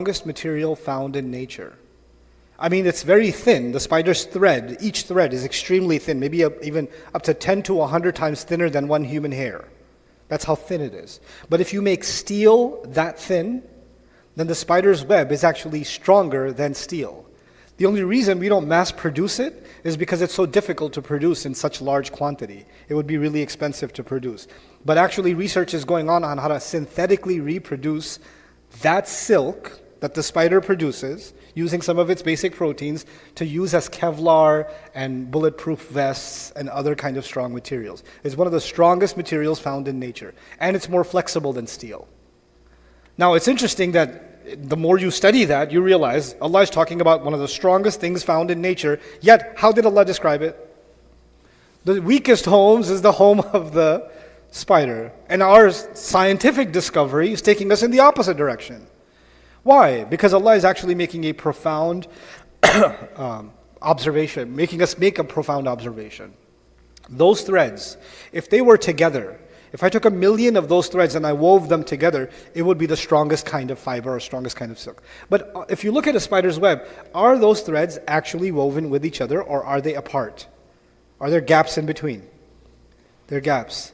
strongest material found in nature. I mean, it's very thin. The spider's thread, each thread is extremely thin, maybe even up to 10 to 100 times thinner than one human hair. That's how thin it is. But if you make steel that thin, then the spider's web is actually stronger than steel. The only reason we don't mass produce it is because it's so difficult to produce in such large quantity. It would be really expensive to produce. But actually research is going on how to synthetically reproduce that silk that the spider produces using some of its basic proteins to use as Kevlar and bulletproof vests and other kind of strong materials. It's one of the strongest materials found in nature, and it's more flexible than steel. Now, it's interesting that the more you study that, you realize Allah is talking about one of the strongest things found in nature, yet how did Allah describe it? The weakest homes is the home of the spider, and our scientific discovery is taking us in the opposite direction. Why? Because Allah is actually making a profound observation, making us make a profound observation. Those threads, if they were together, if I took 1 million of those threads and I wove them together, it would be the strongest kind of fiber or strongest kind of silk. But if you look at a spider's web, are those threads actually woven with each other, or are they apart? Are there gaps in between? There are gaps.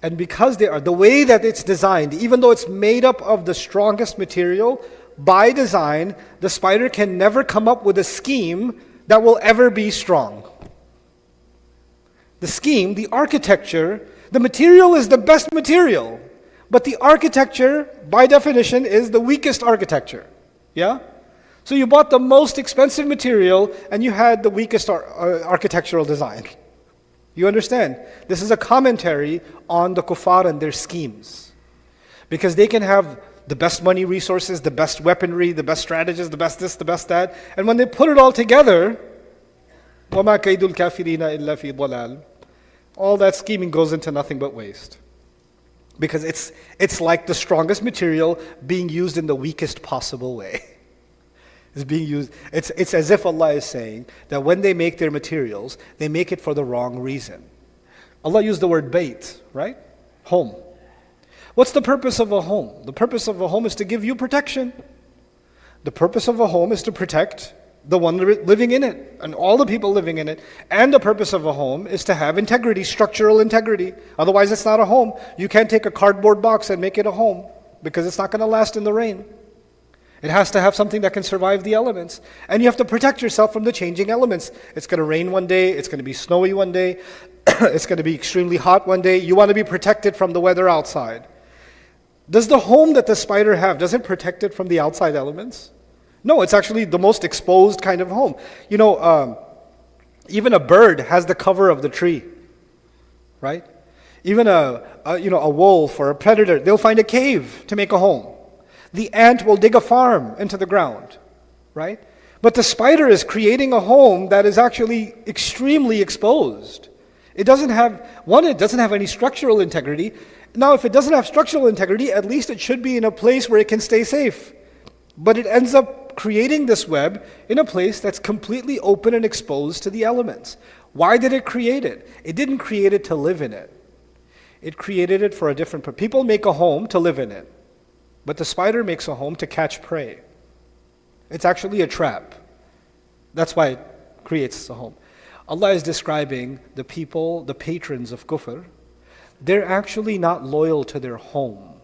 And because they are, the way that it's designed, even though it's made up of the strongest material, by design, the spider can never come up with a scheme that will ever be strong. The scheme, the architecture, the material is the best material, but the architecture, by definition, is the weakest architecture. Yeah? So you bought the most expensive material and you had the weakest architectural design. You understand? This is a commentary on the kuffar and their schemes. Because they can have the best money resources, the best weaponry, the best strategists, the best this, the best that. And when they put it all together, وَمَا كَيْدُ الْكَافِرِينَ إِلَّا فِي ضَلَالٍ, all that scheming goes into nothing but waste. Because it's like the strongest material being used in the weakest possible way. It's being used. It's as if Allah is saying that when they make their materials, they make it for the wrong reason. Allah used the word bayt, right? Home. What's the purpose of a home? The purpose of a home is to give you protection. The purpose of a home is to protect the one living in it and all the people living in it. And the purpose of a home is to have integrity, structural integrity. Otherwise, it's not a home. You can't take a cardboard box and make it a home because it's not going to last in the rain. It has to have something that can survive the elements. And you have to protect yourself from the changing elements. It's going to rain one day, it's going to be snowy one day, it's going to be extremely hot one day. You want to be protected from the weather outside. Does the home that the spider have, does it protect it from the outside elements? No, it's actually the most exposed kind of home. You know, even a bird has the cover of the tree, right? Even a wolf or a predator, they'll find a cave to make a home. The ant will dig a farm into the ground, right? But the spider is creating a home that is actually extremely exposed. It doesn't have any structural integrity. Now, if it doesn't have structural integrity, at least it should be in a place where it can stay safe. But it ends up creating this web in a place that's completely open and exposed to the elements. Why did it create it? It didn't create it to live in it. It created it for a different purpose. People make a home to live in it. But the spider makes a home to catch prey. It's actually a trap. That's why it creates a home. Allah is describing the people, the patrons of kufr. They're actually not loyal to their home.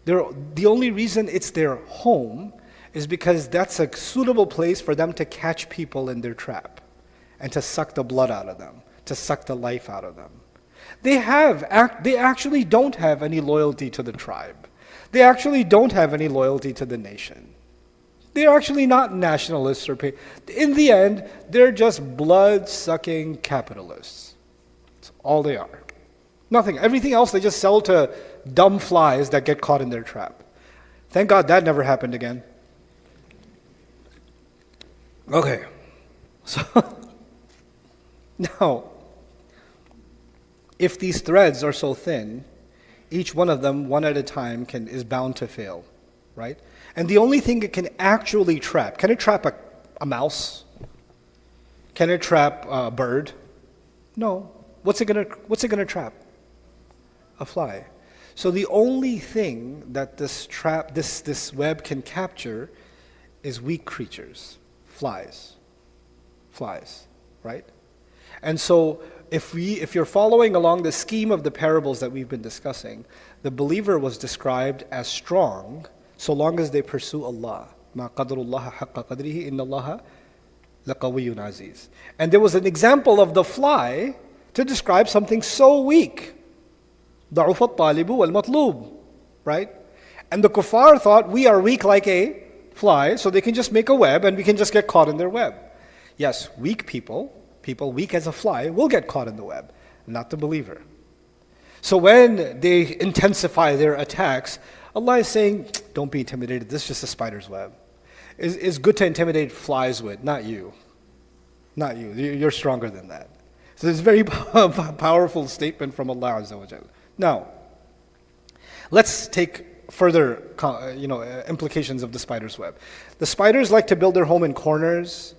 The only reason it's their home is because that's a suitable place for them to catch people in their trap and to suck the blood out of them, to suck the life out of them. They actually don't have any loyalty to the tribe. They actually don't have any loyalty to the nation. They're actually not nationalists or in the end, they're just blood-sucking capitalists. That's all they are. Nothing. Everything else they just sell to dumb flies that get caught in their trap. Thank God that never happened again. Okay. So, now, if these threads are so thin, each one of them, one at a time, is bound to fail, right? And the only thing it can actually trap, can it trap a mouse? Can it trap a bird? No. What's it gonna trap? A fly. So the only thing that this web can capture is weak creatures, flies, right? And so if you're following along the scheme of the parables that we've been discussing, the believer was described as strong so long as they pursue Allah. مَا قَدْرُ اللَّهَ حَقَّ قَدْرِهِ إِنَّ اللَّهَ لَقَوِيٌّ عَزِيزٌ. And there was an example of the fly to describe something so weak. ضَعُفَ الطَّالِبُ وَالْمَطْلُوبُ. Right? And the kuffar thought we are weak like a fly, so they can just make a web and we can just get caught in their web. Yes, weak people weak as a fly, will get caught in the web, not the believer. So when they intensify their attacks, Allah is saying, don't be intimidated, this is just a spider's web. It's good to intimidate flies with, not you. Not you. You're stronger than that. So it's a very powerful statement from Allah Azza wa Jal. Now, let's take further implications of the spider's web. The spiders like to build their home in corners.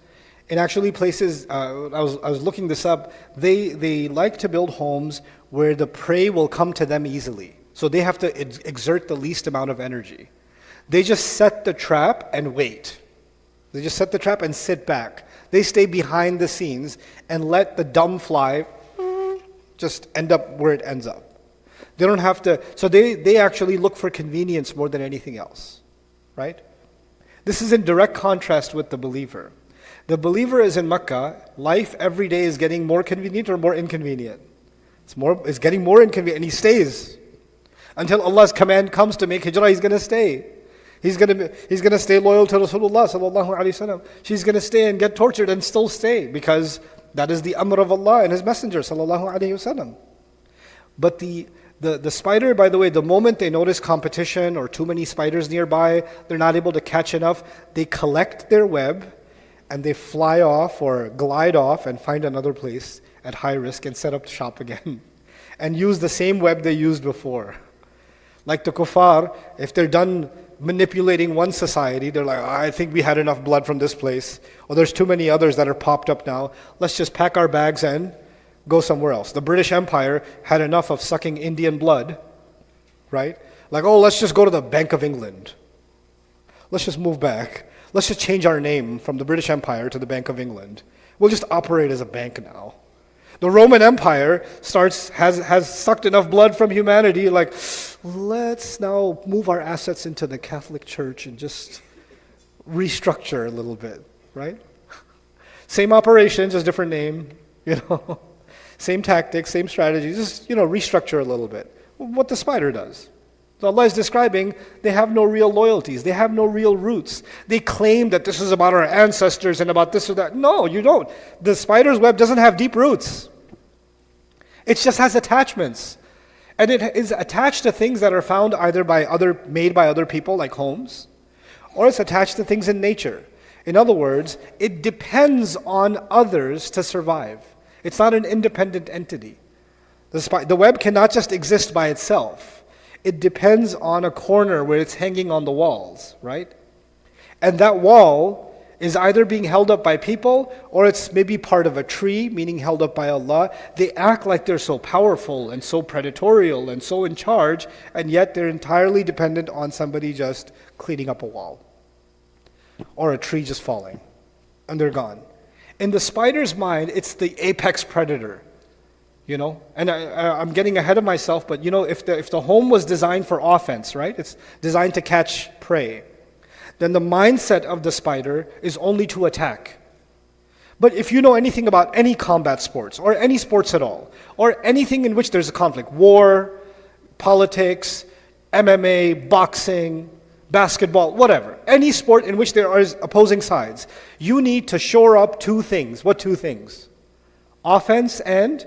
In actually places, I was looking this up, they like to build homes where the prey will come to them easily. So they have to exert the least amount of energy. They just set the trap and wait. They just set the trap and sit back. They stay behind the scenes and let the dumb fly just end up where it ends up. They don't have to, so they actually look for convenience more than anything else, right? This is in direct contrast with the believer. The believer is in Mecca, life every day is getting more convenient or more inconvenient. It's getting more inconvenient, and he stays. Until Allah's command comes to make hijrah, he's going to stay. He's going to stay loyal to Rasulullah sallallahu alaihi wasallam. She's going to stay and get tortured and still stay, because that is the amr of Allah and His Messenger sallallahu alaihi wasallam. But the spider, by the way, the moment they notice competition or too many spiders nearby, they're not able to catch enough, they collect their web and they fly off or glide off and find another place at high risk and set up shop again and use the same web they used before. Like the kuffar, if they're done manipulating one society, they're like, I think we had enough blood from this place, or there's too many others that are popped up now, let's just pack our bags and go somewhere else. The British Empire had enough of sucking Indian blood, right? Like, oh, let's just go to the Bank of England. Let's just move back. Let's just change our name from the British Empire to the Bank of England. We'll just operate as a bank now. The Roman Empire has sucked enough blood from humanity, like, let's now move our assets into the Catholic Church and just restructure a little bit, right? Same operation, just different name, Same tactics, same strategies, just, restructure a little bit. What the spider does. So Allah is describing, they have no real loyalties. They have no real roots. They claim that this is about our ancestors and about this or that. No, you don't. The spider's web doesn't have deep roots. It just has attachments. And it is attached to things that are found either made by other people, like homes, or it's attached to things in nature. In other words, it depends on others to survive. It's not an independent entity. The web cannot just exist by itself. It depends on a corner where it's hanging on the walls, right? And that wall is either being held up by people, or it's maybe part of a tree, meaning held up by Allah. They act like they're so powerful and so predatorial and so in charge, and yet they're entirely dependent on somebody just cleaning up a wall, or a tree just falling, and they're gone. In the spider's mind, it's the apex predator. And I'm getting ahead of myself, but if the home was designed for offense, right? It's designed to catch prey. Then the mindset of the spider is only to attack. But if you know anything about any combat sports, or any sports at all, or anything in which there's a conflict, war, politics, MMA, boxing, basketball, whatever, any sport in which there are opposing sides, you need to shore up two things. What two things? Offense and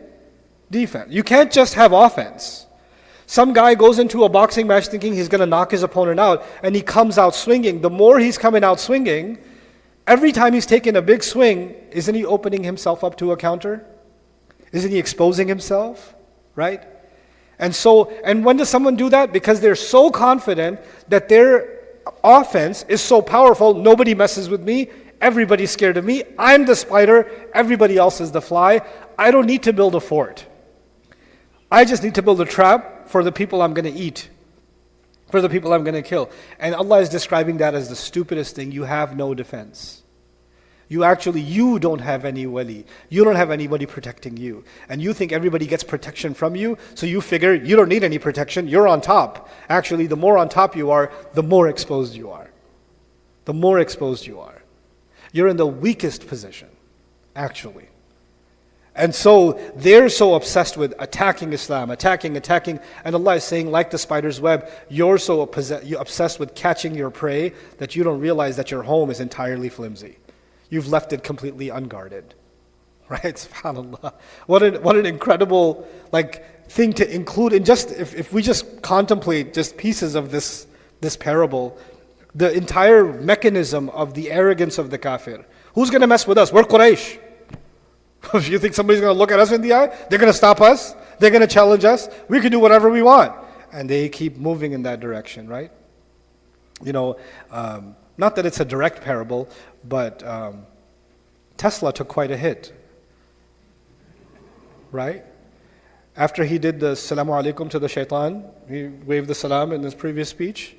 defense. You can't just have offense. Some guy goes into a boxing match thinking he's going to knock his opponent out, and he comes out swinging. The more he's coming out swinging, every time he's taking a big swing, isn't he opening himself up to a counter? Isn't he exposing himself? Right? And when does someone do that? Because they're so confident that their offense is so powerful, nobody messes with me, everybody's scared of me, I'm the spider, everybody else is the fly, I don't need to build a fort. I just need to build a trap for the people I'm going to eat. for the people I'm going to kill. And Allah is describing that as the stupidest thing. You have no defense. You don't have any wali. You don't have anybody protecting you. And you think everybody gets protection from you, so you figure you don't need any protection, you're on top. Actually, the more on top you are, the more exposed you are. The more exposed you are. You're in the weakest position, actually. And so they're so obsessed with attacking Islam, attacking, and Allah is saying, like the spider's web, you're so obsessed with catching your prey that you don't realize that your home is entirely flimsy. You've left it completely unguarded. Right? SubhanAllah. What an incredible thing to include in just if we just contemplate just pieces of this parable, the entire mechanism of the arrogance of the kafir. Who's going to mess with us? We're Quraysh. If you think somebody's going to look at us in the eye, they're going to stop us, they're going to challenge us, we can do whatever we want. And they keep moving in that direction, right? Not that it's a direct parable, but Tesla took quite a hit, right? After he did the Salamu Alaikum to the shaitan, he waved the salam in his previous speech,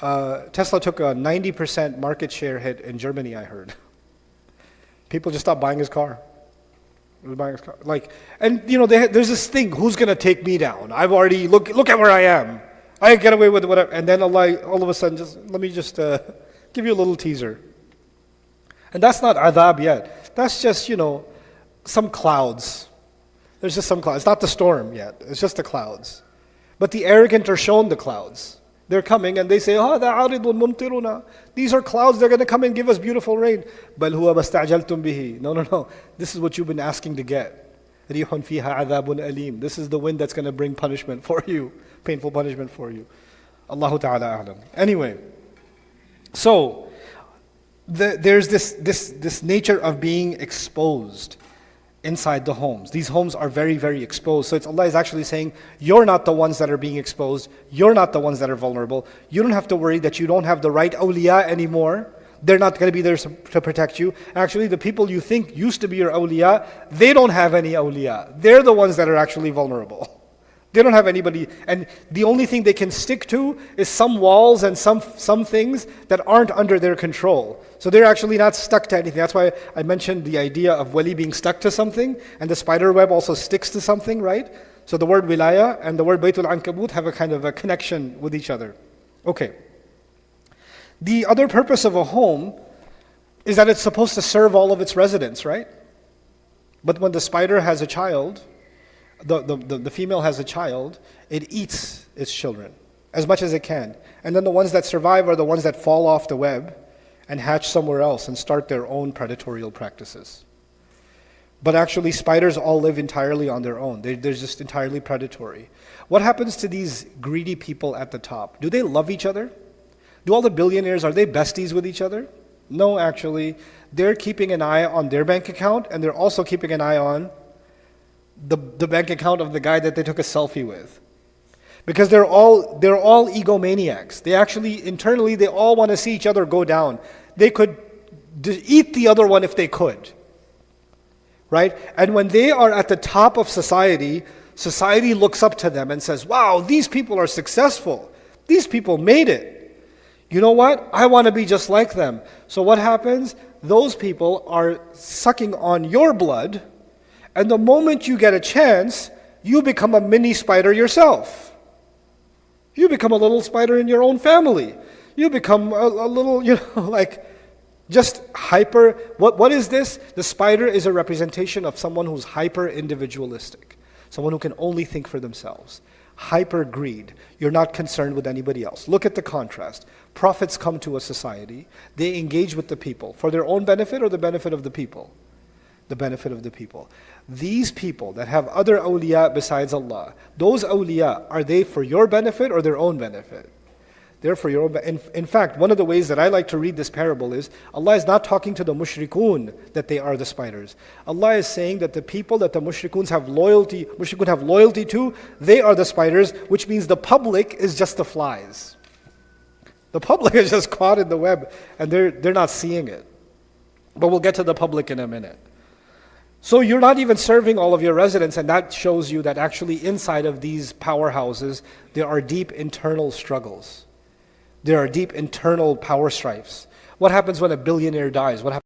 Tesla took a 90% market share hit in Germany, I heard. People just stopped buying his car. There's this thing, who's going to take me down? I've already, look at where I am. I get away with whatever. And then Allah, all of a sudden, let me give you a little teaser. And that's not adhab yet. That's just, some clouds. There's just some clouds. It's not the storm yet. It's just the clouds. But the arrogant are shown the clouds. They're coming and they say, these are clouds, they're going to come and give us beautiful rain. بَلْ هُوَ مَسْتَعْجَلْتُمْ بِهِ. No. This is what you've been asking to get. رِيحٌ فِيهَا عَذَابٌ أَلِيمٌ. This is the wind that's going to bring punishment for you. Painful punishment for you. Allahu Ta'ala a'lam. Anyway, so there's this nature of being exposed inside the homes. These homes are very, very exposed. So Allah is actually saying, you're not the ones that are being exposed. You're not the ones that are vulnerable. You don't have to worry that you don't have the right awliya anymore. They're not going to be there to protect you. Actually, the people you think used to be your awliya, they don't have any awliya. They're the ones that are actually vulnerable. They don't have anybody, and the only thing they can stick to is some walls and some things that aren't under their control. So they're actually not stuck to anything. That's why I mentioned the idea of wali being stuck to something, and the spider web also sticks to something, right? So the word wilaya and the word Baytul Ankabut have a kind of a connection with each other. Okay. The other purpose of a home is that it's supposed to serve all of its residents, right? But when the spider has a child, the female has a child, it eats its children as much as it can. And then the ones that survive are the ones that fall off the web and hatch somewhere else and start their own predatorial practices. But actually, spiders all live entirely on their own. They're just entirely predatory. What happens to these greedy people at the top? Do they love each other? Do all the billionaires, are they besties with each other? No, actually. They're keeping an eye on their bank account, and they're also keeping an eye on the bank account of the guy that they took a selfie with. Because they're all egomaniacs. They actually, internally, they all want to see each other go down. They could eat the other one if they could. Right? And when they are at the top of society, society looks up to them and says, wow, these people are successful. These people made it. You know what? I want to be just like them. So what happens? Those people are sucking on your blood, and the moment you get a chance, you become a mini spider yourself. You become a little spider in your own family. You become a little, just hyper. What is this? The spider is a representation of someone who's hyper individualistic. Someone who can only think for themselves. Hyper greed. You're not concerned with anybody else. Look at the contrast. Prophets come to a society. They engage with the people for their own benefit or the benefit of the people? The benefit of the people. These people that have other awliya besides Allah, those awliya, are they for your benefit or their own benefit? They're for your own benefit. In fact, one of the ways that I like to read this parable is, Allah is not talking to the mushrikun that they are the spiders. Allah is saying that the people that the mushrikun have loyalty to, they are the spiders, which means the public is just the flies. The public is just caught in the web and they're not seeing it. But we'll get to the public in a minute. So you're not even serving all of your residents, and that shows you that actually inside of these powerhouses, there are deep internal struggles. There are deep internal power strifes. What happens when a billionaire dies? What happens